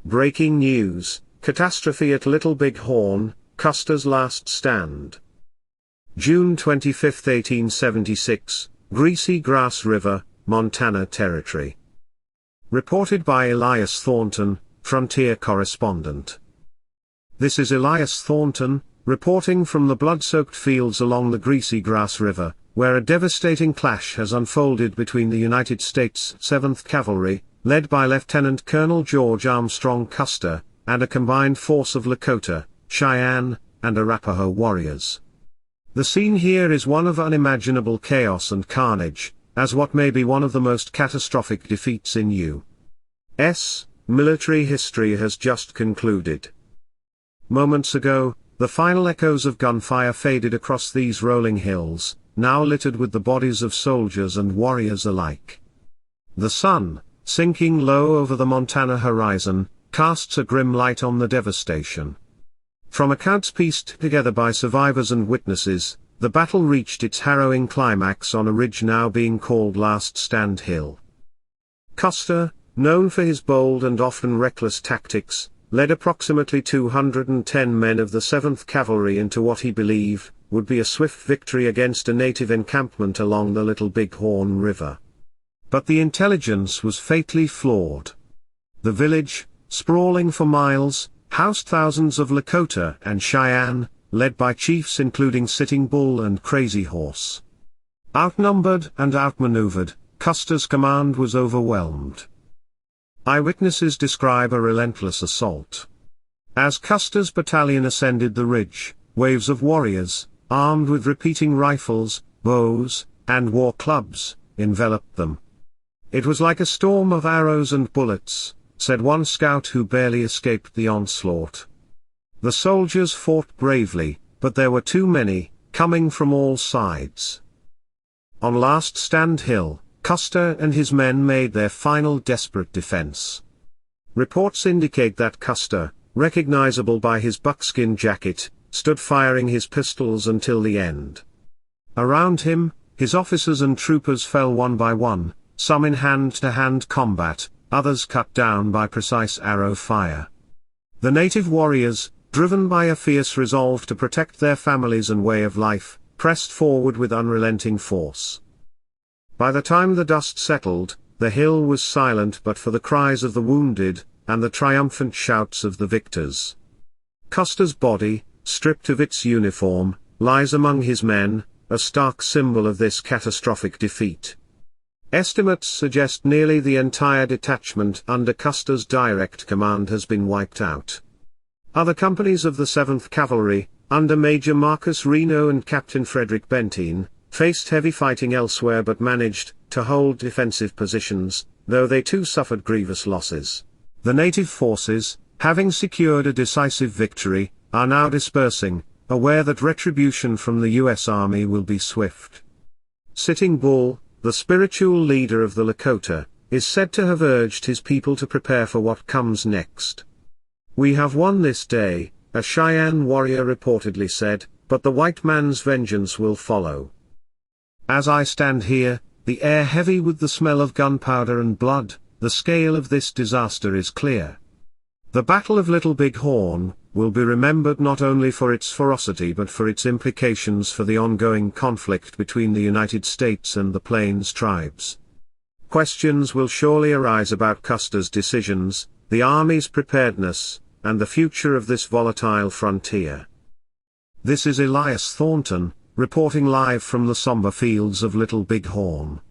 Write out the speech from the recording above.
Breaking news: catastrophe at Little Bighorn, Custer's last stand. June 25, 1876, Greasy Grass River, Montana Territory. Reported by Elias Thornton, Frontier Correspondent. This is Elias Thornton, reporting from the blood-soaked fields along the Greasy Grass River, where a devastating clash has unfolded between the United States 7th Cavalry, led by Lieutenant Colonel George Armstrong Custer, and a combined force of Lakota, Cheyenne, and Arapaho warriors. The scene here is one of unimaginable chaos and carnage, as what may be one of the most catastrophic defeats in U.S. military history has just concluded. Moments ago, the final echoes of gunfire faded across these rolling hills, now littered with the bodies of soldiers and warriors alike. The sun, sinking low over the Montana horizon, casts a grim light on the devastation. From accounts pieced together by survivors and witnesses, the battle reached its harrowing climax on a ridge now being called Last Stand Hill. Custer, known for his bold and often reckless tactics, led approximately 210 men of the 7th Cavalry into what he believed would be a swift victory against a native encampment along the Little Bighorn River. But the intelligence was fatally flawed. The village, sprawling for miles, housed thousands of Lakota and Cheyenne, led by chiefs including Sitting Bull and Crazy Horse. Outnumbered and outmaneuvered, Custer's command was overwhelmed. Eyewitnesses describe a relentless assault. As Custer's battalion ascended the ridge, waves of warriors, armed with repeating rifles, bows, and war clubs, enveloped them. It was like a storm of arrows and bullets, said one scout who barely escaped the onslaught. The soldiers fought bravely, but there were too many, coming from all sides. On Last Stand Hill, Custer and his men made their final desperate defense. Reports indicate that Custer, recognizable by his buckskin jacket, stood firing his pistols until the end. Around him, his officers and troopers fell one by one, some in hand-to-hand combat, others cut down by precise arrow fire. The native warriors, driven by a fierce resolve to protect their families and way of life, pressed forward with unrelenting force. By the time the dust settled, the hill was silent but for the cries of the wounded, and the triumphant shouts of the victors. Custer's body, stripped of its uniform, lies among his men, a stark symbol of this catastrophic defeat. Estimates suggest nearly the entire detachment under Custer's direct command has been wiped out. Other companies of the 7th Cavalry, under Major Marcus Reno and Captain Frederick Benteen, faced heavy fighting elsewhere but managed to hold defensive positions, though they too suffered grievous losses. The native forces, having secured a decisive victory, are now dispersing, aware that retribution from the U.S. Army will be swift. Sitting Bull, the spiritual leader of the Lakota, is said to have urged his people to prepare for what comes next. "We have won this day," a Cheyenne warrior reportedly said, "but the white man's vengeance will follow." As I stand here, the air heavy with the smell of gunpowder and blood, the scale of this disaster is clear. The Battle of Little Bighorn will be remembered not only for its ferocity but for its implications for the ongoing conflict between the United States and the Plains tribes. Questions will surely arise about Custer's decisions, the Army's preparedness, and the future of this volatile frontier. This is Elias Thornton, reporting live from the somber fields of Little Bighorn.